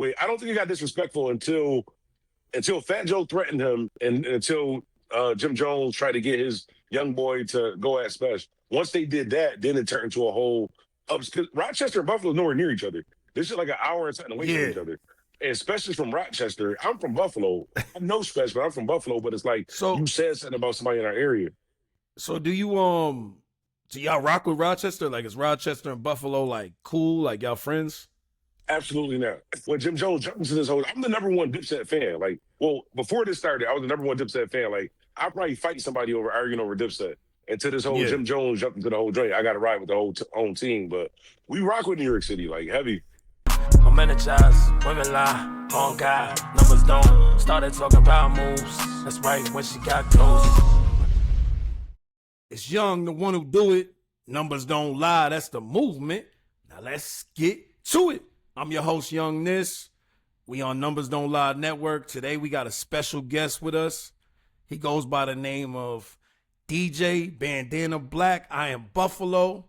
way. I don't think he got disrespectful until Fat Joe threatened him, and until Jim Jones tried to get his young boy to go at Spesh. Once they did that, then it turned into a whole cause Rochester and Buffalo nowhere near each other. They're just like an hour and something away from each other. And Spesh is from Rochester. I'm from Buffalo. I know Spesh, but I'm from Buffalo. But it's like you said something about somebody in our area. So do y'all rock with Rochester? Like, is Rochester and Buffalo like cool? Like, y'all friends? Absolutely not. When Jim Jones jumped into this whole, I'm the number one Dipset fan. Like, well, before this started, I was the number one Dipset fan. Like, I'd probably fight somebody over arguing over Dipset. Until this whole Jim Jones jumped into the whole joint, I got to ride with the whole own team. But we rock with New York City, like heavy. I'm energized, women lie, on God, numbers don't. Started talking about moves. That's right, when she got close. It's Young, the one who do it. Numbers don't lie. That's the movement. Now let's get to it. I'm your host, Young Nis. We on Numbers Don't Lie Network. Today we got a special guest with us. He goes by the name of DJ Bandana Black. I am Buffalo.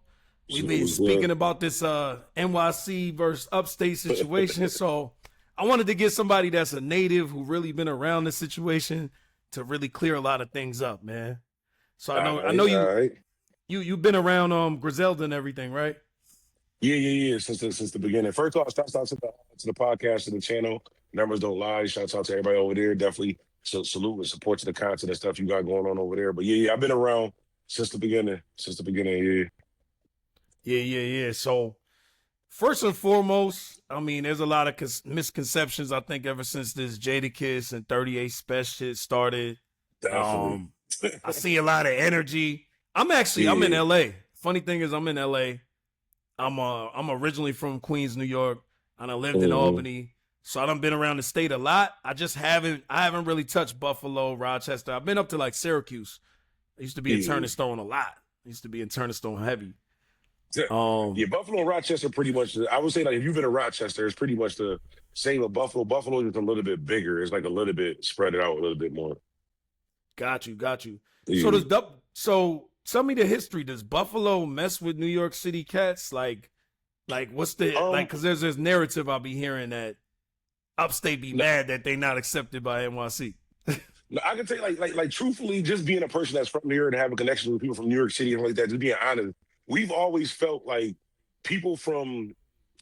We've been speaking about this NYC versus Upstate situation. So I wanted to get somebody that's a native who really been around this situation to really clear a lot of things up, man. So I know you've been around Griselda and everything, right? Yeah. Since the beginning. First off, shouts out to the podcast, to the channel. Numbers Don't Lie. Shouts out to everybody over there. Definitely salute and support to the content and stuff you got going on over there. But yeah, I've been around since the beginning. Yeah. So first and foremost, I mean, there's a lot of misconceptions, I think, ever since this Jadakiss and 38 Spesh shit started. Definitely. I see a lot of energy. I'm in LA. Funny thing is, I'm in LA. I'm originally from Queens, New York, and I lived in Albany. So I done been around the state a lot. I haven't really touched Buffalo, Rochester. I've been up to like Syracuse. I used to be in Turner Stone a lot. I used to be in Turner Stone heavy. Buffalo and Rochester pretty much. I would say, like, if you've been to Rochester, it's pretty much the same as Buffalo. Buffalo is a little bit bigger. It's like a little bit spread it out a little bit more. Got you. Yeah. So tell me the history. Does Buffalo mess with New York City cats? Like what's the because there's this narrative I'll be hearing that Upstate be mad that they not accepted by NYC. No, I can tell you, like truthfully, just being a person that's from New York and having connections with people from New York City and like that, just being honest, we've always felt like people from,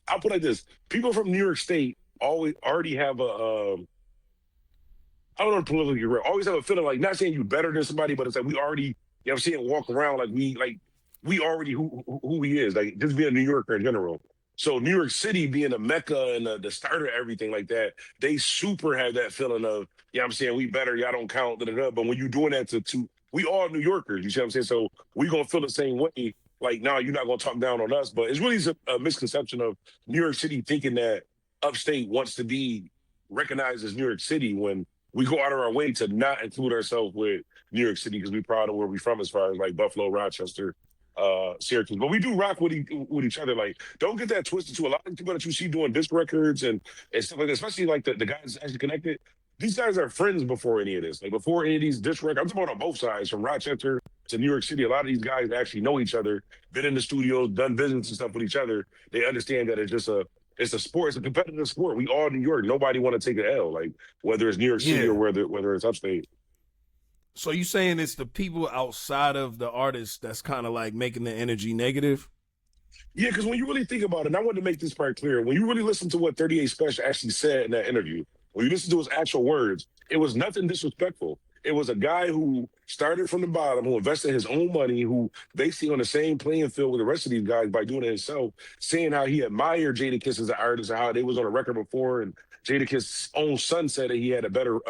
I'll put it like this, people from New York State already have I don't know, politically correct, always have a feeling like, not saying you better than somebody, but it's like we already, you know what I'm saying, walk around like we already who he is, like just being a New Yorker in general. So New York City being a mecca and the start of everything like that, they super have that feeling of, yeah, I'm saying we better, y'all don't count, da-da-da. But when you're doing that to we all New Yorkers, you see what I'm saying? So we gonna feel the same way. Like, no, you're not gonna talk down on us. But it's really a misconception of New York City thinking that Upstate wants to be recognized as New York City when we go out of our way to not include ourselves with New York City because we're proud of where we're from as far as like Buffalo, Rochester, Syracuse. But we do rock with each other. Like, don't get that twisted too. A lot of people that you see doing disc records and stuff like that, especially like the guys actually connected, these guys are friends before any of this. Like, before any of these disc records, I'm talking about on both sides, from Rochester to New York City. A lot of these guys actually know each other, been in the studios, done business and stuff with each other. They understand that it's just it's a sport. It's a competitive sport. We all New York. Nobody want to take an L, like whether it's New York City or whether it's Upstate. So you saying it's the people outside of the artist that's kind of like making the energy negative? Yeah, because when you really think about it, and I want to make this part clear, when you really listen to what 38 Spesh actually said in that interview, when you listen to his actual words, it was nothing disrespectful. It was a guy who started from the bottom, who invested his own money, who basically on the same playing field with the rest of these guys by doing it himself, saying how he admired Jadakiss as an artist and how they was on a record before, and Jadakiss' own son said that he had a better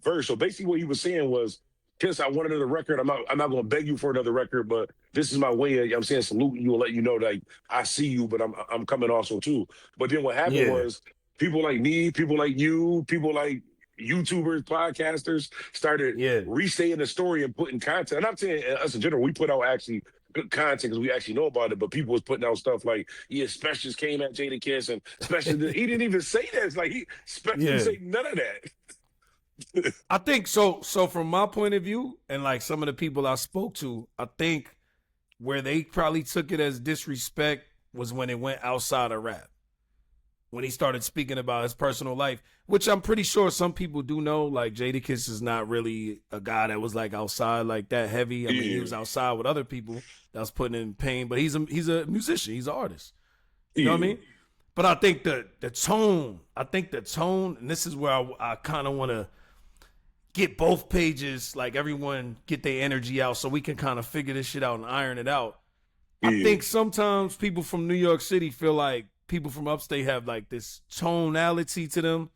verse. So basically what he was saying was, Kiss, I want another record. I'm not going to beg you for another record, but this is my way of, I'm saying, saluting you and let you know that I see you, but I'm coming also too. But then what happened was people like me, people like you, people like YouTubers, podcasters started restating the story and putting content. And I'm saying us in general, we put out actually good content because we actually know about it, but people was putting out stuff like, Spesh just came at Jadakiss and Spesh, he didn't even say that. It's like Spesh didn't say none of that. I think so from my point of view, and like some of the people I spoke to, I think where they probably took it as disrespect was when it went outside of rap. when he started speaking about his personal life, which I'm pretty sure some people do know. Like Jadakiss is not really a guy that was like outside like that heavy. I mean, he was outside with other people that was putting in pain, but he's a musician, he's an artist. You know what I mean? But I think the tone, and this is where I kind of want to get both pages, like everyone get their energy out so we can kind of figure this shit out and iron it out. I think sometimes people from New York City feel like people from upstate have like this tonality to them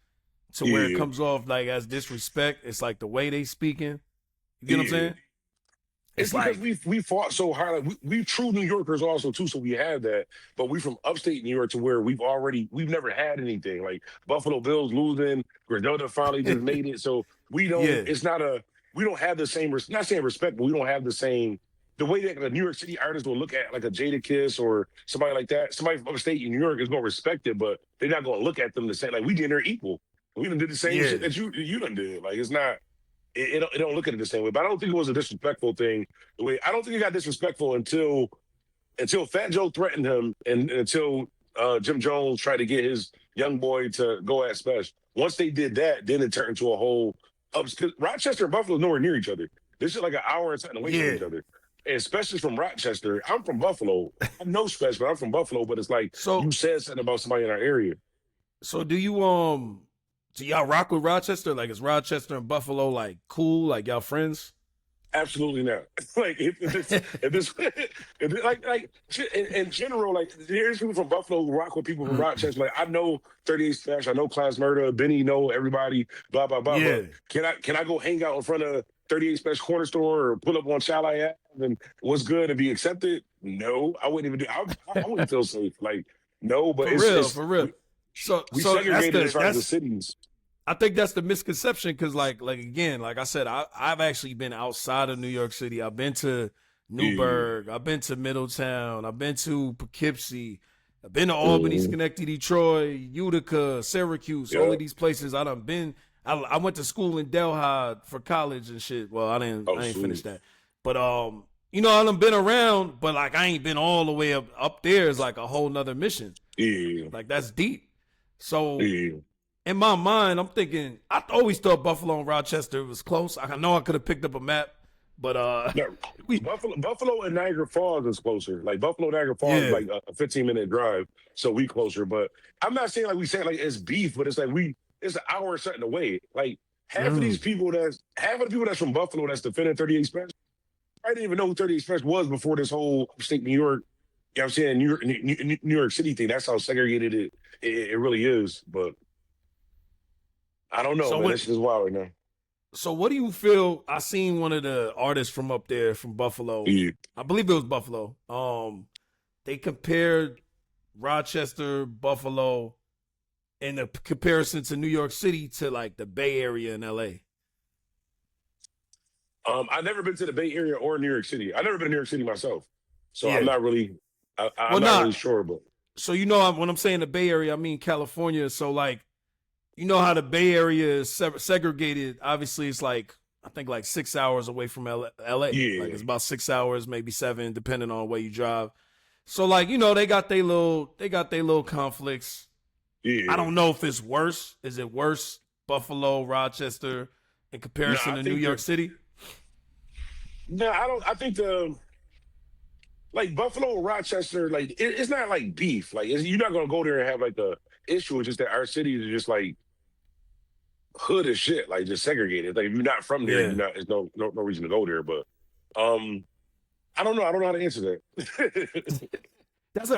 to where it comes off like as disrespect. It's like the way they speaking. You get what I'm saying? It's because we fought so hard. Like we true New Yorkers also too, so we have that. But we from upstate New York to where we've never had anything. Like Buffalo Bills losing, Griselda finally just made it. So we don't. It's not we don't have the same. Not saying respect, but we don't have the same. The way that a New York City artist will look at like a Jadakiss or somebody like that, somebody from upstate in New York is gonna respect it, but they're not gonna look at them the same. Like we did, they're equal. We done did the same shit that you done did. Like it's not. It don't look at it the same way. But I don't think it was a disrespectful thing. I don't think it got disrespectful until Fat Joe threatened him and until Jim Jones tried to get his young boy to go at Spesh. Once they did that, then it turned into a whole. Because Rochester and Buffalo are nowhere near each other. This is like an hour and something away from each other. And Spesh is from Rochester. I'm from Buffalo. I know Spesh, but I'm from Buffalo. But it's like you said something about somebody in our area. So do y'all rock with Rochester? Like, is Rochester and Buffalo like cool? Like y'all friends? Absolutely not. Like if in general, like there's people from Buffalo who rock with people from Rochester. Like I know 38 Spesh, I know Class Murder, Benny know everybody, blah blah blah. Yeah. But can I go hang out in front of 38 Spesh corner store or pull up on Chalet Ave and what's good and be accepted? No, I wouldn't even do. I wouldn't feel safe. Like no, but for real. So segregated as far as the cities. I think that's the misconception because, like again, like I said, I've actually been outside of New York City. I've been to Newburgh. I've been to Middletown. I've been to Poughkeepsie. I've been to Albany, Schenectady, Troy, Utica, Syracuse. All of these places I done been. I went to school in Delhi for college and shit. Well, I didn't finish that, but I done been around, but like I ain't been all the way up there. It's like a whole nother mission. Yeah, like that's deep. So. In my mind, I'm thinking, I always thought Buffalo and Rochester was close. I know I could have picked up a map, but Buffalo and Niagara Falls is closer. Like Buffalo, Niagara Falls is like a 15-minute drive, so we closer. But I'm not saying like we say like it's beef, but it's like it's an hour or something away. Like half of the people that's from Buffalo that's defending 38 Spesh, I didn't even know who 38 Spesh was before this whole upstate New York. You know what I'm saying? New York City thing. That's how segregated it really is. But I don't know, man. This is wild right now. So what do you feel? I seen one of the artists from up there from Buffalo. Yeah. I believe it was Buffalo. They compared Rochester, Buffalo, in a comparison to New York City to like the Bay Area in LA. I've never been to the Bay Area or New York City. I've never been to New York City myself. So I'm not really I'm not really sure, but so when I'm saying the Bay Area, I mean California. So like you know how the Bay Area is segregated. Obviously, it's like I think like 6 hours away from LA. Yeah. Like it's about 6 hours, maybe 7, depending on where you drive. So like they got their little conflicts. Yeah. I don't know if it's worse. Is it worse Buffalo, Rochester in comparison to New York City? No, I don't. I think like Buffalo or Rochester, like it's not like beef. Like you're not gonna go there and have like a issue. It's just that our cities are just like hood as shit, like just segregated. Like if you're not from there, there's no reason to go there. But I don't know. I don't know how to answer that.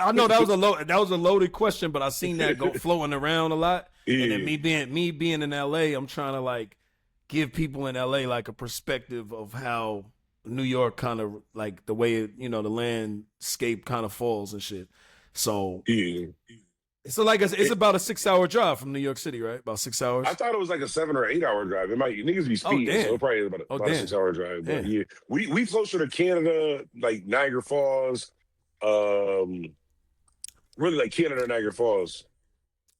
I know that was a loaded question, but I seen that go floating around a lot. Yeah. And then me being in LA, I'm trying to like give people in LA like a perspective of how New York kind of like the way the landscape kind of falls and shit. So So like it's about a 6 hour drive from New York City, right? About 6 hours. I thought it was like a 7 or 8 hour drive. It might niggas be speeding, so it probably is about a 6 hour drive. But yeah, we closer to Canada, like Niagara Falls, really like Canada, Niagara Falls.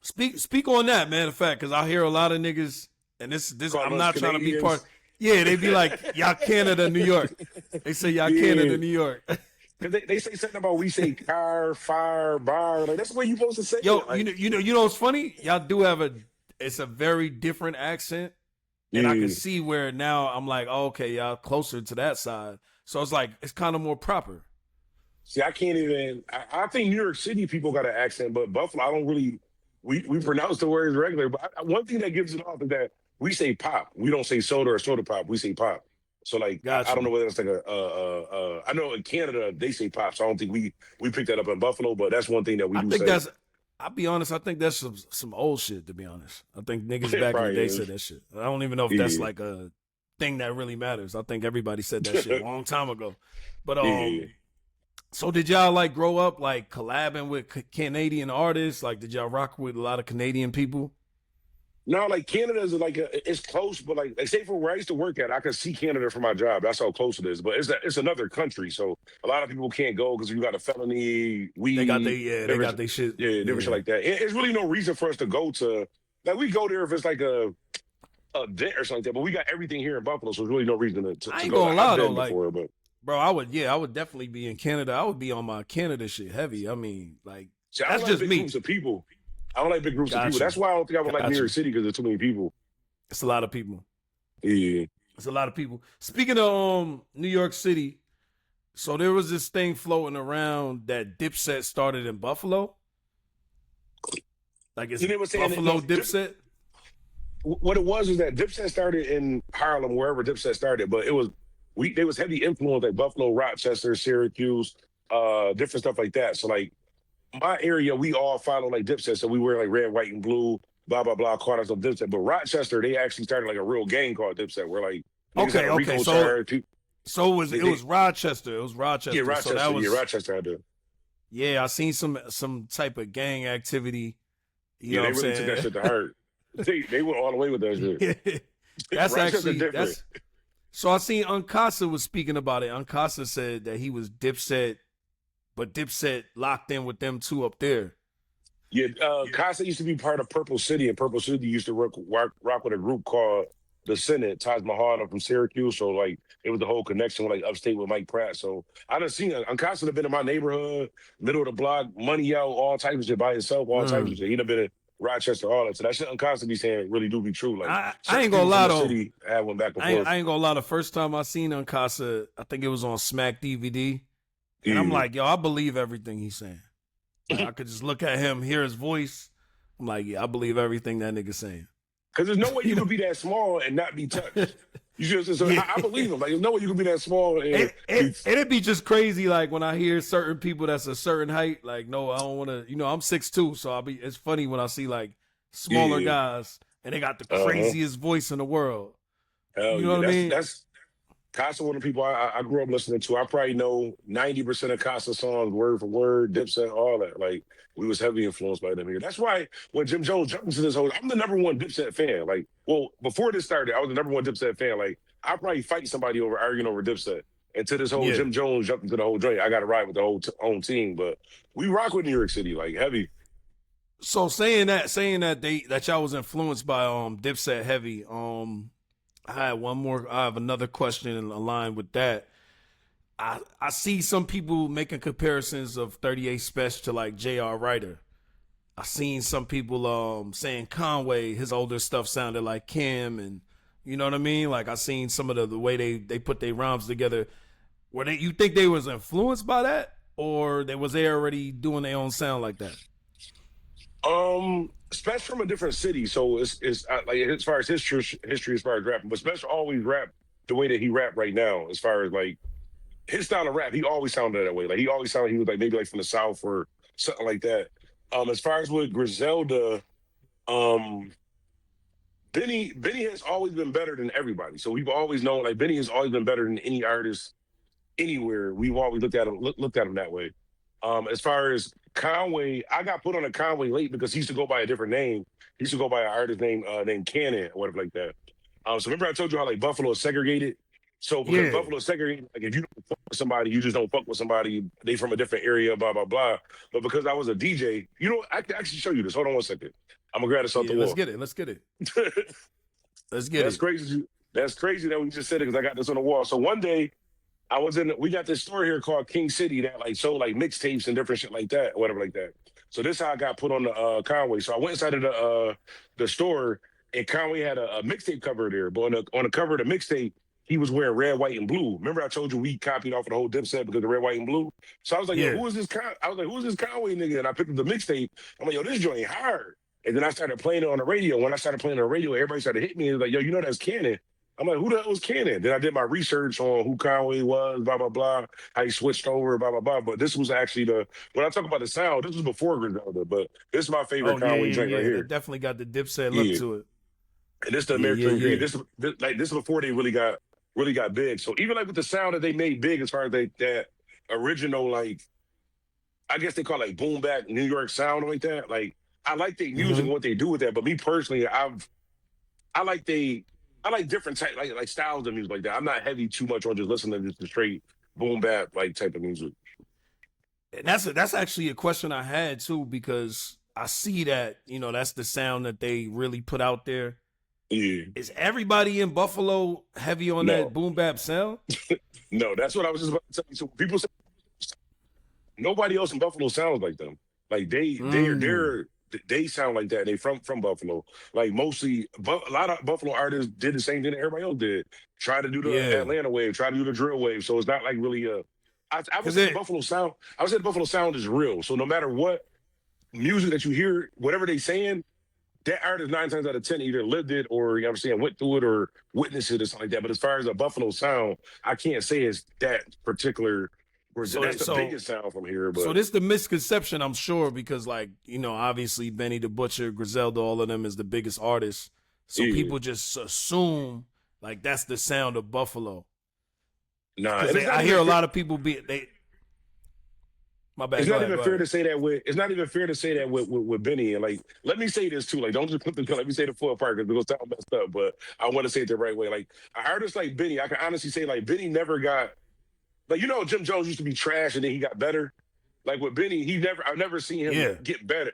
Speak on that, matter of fact, because I hear a lot of niggas, and this I'm not trying to be part. Yeah, they be like, y'all Canada, New York. They say y'all Canada, New York. Because they say something about we say car, fire, bar. Like that's the way you supposed to say Yo, it. Like, you know what's funny? Y'all do have it's a very different accent. And I can see where now I'm like, oh, okay, y'all closer to that side. So it's like, it's kind of more proper. see, I can't even. I think New York City people got an accent, but Buffalo, I don't really. We pronounce the words regular. But one thing that gives it off is that we say pop. We don't say soda or soda pop. We say pop. So like, Gotcha. I don't know whether it's like I know in Canada they say pop, so I don't think we picked that up in Buffalo. But that's one thing that we I do think say. that's, I'll be honest, I think that's some old shit, to be honest. I think niggas back in the day said that shit. I don't even know if that's like a thing that really matters. I think everybody said that shit a long time ago. But so did y'all like grow up like collabing with Canadian artists? Like did y'all rock with a lot of Canadian people? No, like Canada is like it's close, but like say for where I used to work at, I could see Canada from my job. That's how close it is. But it's another country, so a lot of people can't go because you got a felony. They got their shit. Yeah, different shit like that. It's really no reason for us to go to. Like we go there if it's like a dent or something like that. But we got everything here in Buffalo, so there's really no reason to I ain't go. gonna lie though, like, before, but bro, I would definitely be in Canada. I would be on my Canada shit heavy. I mean, like see, I that's don't like just big me. groups of people. I don't like big groups of people. Gotcha. That's why I don't think I would like New Gotcha. York City because there's too many people. It's a lot of people. Yeah. It's a lot of people. Speaking of New York City, so there was this thing floating around that Dipset started in Buffalo. Like it's You know what I'm saying? Buffalo Dipset. What it was is that Dipset started in Harlem, wherever Dipset started, but they was heavy influence like Buffalo, Rochester, Syracuse, different stuff like that. So like my area, we all follow like Dipset, so we wear like red, white, and blue, blah blah blah, caught us on Dipset. But Rochester, they actually started like a real gang called Dipset. Where like Okay. So it was Rochester. It was Rochester. Yeah, Rochester. So that was, Rochester had to. Yeah, I seen some type of gang activity. You know They what I'm really saying? took that shit to heart. They went all the way with that shit. That's Rochester actually different. So I seen Uncasa was speaking about it. Uncasa said that he was Dipset, but Dipset locked in with them two up there. Yeah, Casa used to be part of Purple City, and Purple City used to rock with a group called the Senate. Taj Mahal from Syracuse, so like it was the whole connection with like Upstate with Mike Pratt. So I done seen Uncasa have been in my neighborhood, middle of the block, money out, all types of shit by himself, all types of shit. He done been in Rochester, all that. So that shit Uncasa be saying really do be true. Like I ain't gonna lie though. City had one back and forth. I ain't gonna lie. The first time I seen Uncasa, I think it was on Smack DVD, and I'm like, yo, I believe everything he's saying. Like, I could just look at him, hear his voice. I'm like, yeah, I believe everything that nigga's saying. Because there's no way you could be that small and not be touched. You just, I believe him. Like, there's no way you could be that small. And it'd be just crazy, like, when I hear certain people that's a certain height, like, no, I don't want to, I'm 6'2", so it's funny when I see, like, smaller guys, and they got the craziest voice in the world. Hell, you know what I mean? That's Casa, one of the people I grew up listening to. I probably know 90% of Casa songs word for word, Dipset, all that. Like, we was heavily influenced by them here. That's why when Jim Jones jumped into this whole, I'm the #1 Dipset fan. Like, well, before this started, I was the #1 Dipset fan. Like, I probably fight somebody arguing over Dipset. And to this whole Jim Jones jumped into the whole joint, I got to ride with the whole own team. But we rock with New York City, like heavy. So saying that y'all was influenced by Dipset heavy, I have another question in line with that. I see some people making comparisons of 38 Spesh to like J.R. Ryder. I seen some people saying Conway, his older stuff sounded like Kim, and you know what I mean? Like I seen some of the way they put their rhymes together. You think they was influenced by that, or they already doing their own sound like that? Spesh from a different city, so it's like as far as history as far as rapping, but Spesh always rap the way that he rap right now. As far as like his style of rap, he always sounded that way. Like he always sounded he was like maybe like from the South or something like that. As far as with Griselda, Benny has always been better than everybody. So we've always known like Benny has always been better than any artist anywhere. We've always looked at him that way. As far as Conway, I got put on a Conway late because he used to go by a different name. He used to go by an artist named Cannon or whatever like that. So remember I told you how like Buffalo is segregated? So because Buffalo is segregated, like if you don't fuck with somebody, you just don't fuck with somebody. They from a different area, blah, blah, blah. But because I was a DJ, I can actually show you this. Hold on one second. I'm going to grab this off the wall. Let's get it. Let's get it. That's crazy. That's crazy that we just said it because I got this on the wall. So one day, we got this store here called King City that like sold like mixtapes and different shit like that, or whatever like that. So this how I got put on the Conway. So I went inside of the store, and Conway had a mixtape cover there. But on the cover of the mixtape, he was wearing red, white, and blue. Remember I told you we copied off of the whole Dipset because of red, white, and blue? So I was like, Yeah. yo, who is this I was like, who's this Conway nigga? And I picked up the mixtape. I'm like, yo, this joint hard. And then I started playing it on the radio. When I started playing it on the radio, everybody started hitting me. It was like, yo, you know that's Cannon. I'm like, who the hell was Cannon? Then I did my research on who Conway was, blah, blah, blah, how he switched over, blah, blah, blah. But this was actually when I talk about the sound, this was before Griselda, but this is my favorite Conway joint right here. It definitely got the Dipset look to it. And this is the American Dream. This is before they really got big. So even like with the sound that they made big as far as that original, like, I guess they call it like boom bap New York sound like that. Like, I like their music and what they do with that. But me personally, I like different type like styles of music like that. I'm not heavy too much on just listening to just the straight boom bap like type of music. And that's actually a question I had too, because I see that, you know, that's the sound that they really put out there. Yeah. Is everybody in Buffalo heavy on that boom bap sound? No, that's what I was just about to tell you. So people say nobody else in Buffalo sounds like them. Like they sound like that. They from Buffalo. Like mostly, a lot of Buffalo artists did the same thing that everybody else did. Try to do the Atlanta wave, try to do the drill wave. So it's not like really I would say the Buffalo sound. I would say the Buffalo sound is real. So no matter what music that you hear, whatever they saying, that artist 9 times out of 10 either lived it or, you know what I'm saying, went through it or witnessed it or something like that. But as far as a Buffalo sound, I can't say it's that particular. That's the biggest sound from here. But. So this is the misconception, I'm sure, because like, you know, obviously Benny the Butcher, Griselda, all of them is the biggest artists. So people just assume like that's the sound of Buffalo. Nah, I hear a lot of people my bad. It's not even fair to say that with Benny. And like, let me say this too. Like, don't just let me say the full part because it's gonna sound messed up, but I want to say it the right way. Like, an artist like Benny, I can honestly say like Benny never got like, you know, Jim Jones used to be trash and then he got better. Like with Benny, I've never seen him get better.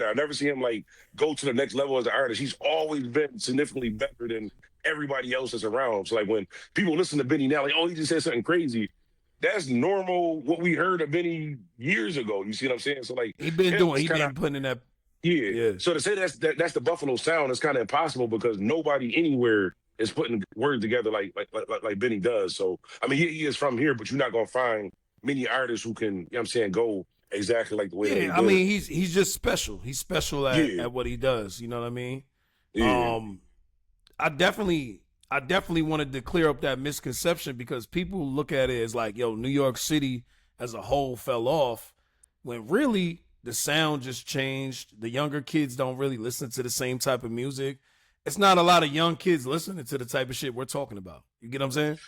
I've never seen him like go to the next level as an artist. He's always been significantly better than everybody else that's around. So like when people listen to Benny now, like, oh, he just said something crazy. That's normal. What we heard of Benny years ago. You see what I'm saying? So like he been putting in that. Yeah. So to say that's the Buffalo sound is kind of impossible because nobody anywhere is putting words together like Benny does. So I mean, he is from here, but you're not gonna find many artists who can, you know what I'm saying, go exactly like the way. Yeah, I mean, he's just special. He's special at what he does. You know what I mean? Yeah. I definitely wanted to clear up that misconception because people look at it as like, yo, New York City as a whole fell off, when really the sound just changed. The younger kids don't really listen to the same type of music. It's not a lot of young kids listening to the type of shit we're talking about. You get what I'm saying?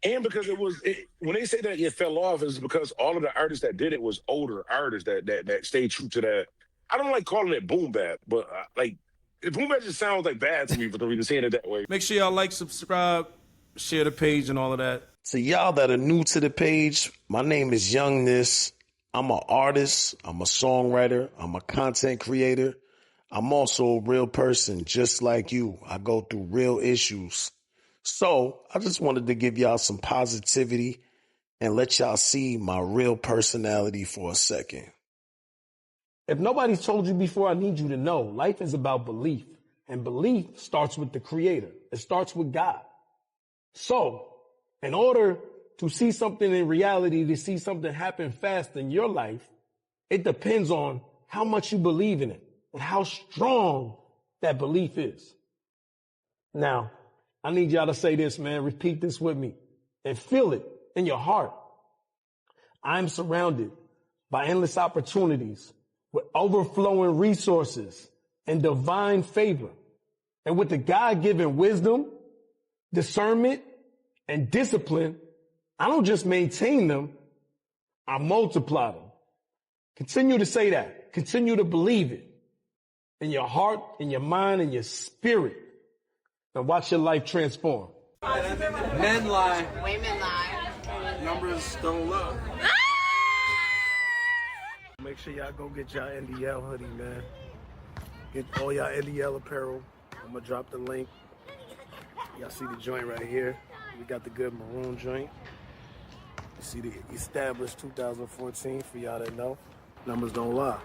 And because when they say that it fell off, is because all of the artists that did it was older artists that stayed true to that. I don't like calling it boom bap, but like boom bap just sounds like bad to me for the reason saying it that way. Make sure y'all like, subscribe, share the page and all of that. To y'all that are new to the page, my name is Youngness. I'm an artist. I'm a songwriter. I'm a content creator. I'm also a real person, just like you. I go through real issues. So I just wanted to give y'all some positivity and let y'all see my real personality for a second. If nobody's told you before, I need you to know life is about belief, and belief starts with the Creator. It starts with God. So in order to see something in reality, to see something happen fast in your life, it depends on how much you believe in it and how strong that belief is. Now, I need y'all to say this, man. Repeat this with me and feel it in your heart. I'm surrounded by endless opportunities with overflowing resources and divine favor. And with the God-given wisdom, discernment, and discipline, I don't just maintain them, I multiply them. Continue to say that. Continue to believe it in your heart, in your mind, in your spirit. And watch your life transform. Men lie. Women lie. Numbers don't lie. Make sure y'all go get y'all NDL hoodie, man. Get all y'all NDL apparel. I'm gonna drop the link. Y'all see the joint right here. We got the good maroon joint. You see the established 2014 for y'all that know. Numbers don't lie.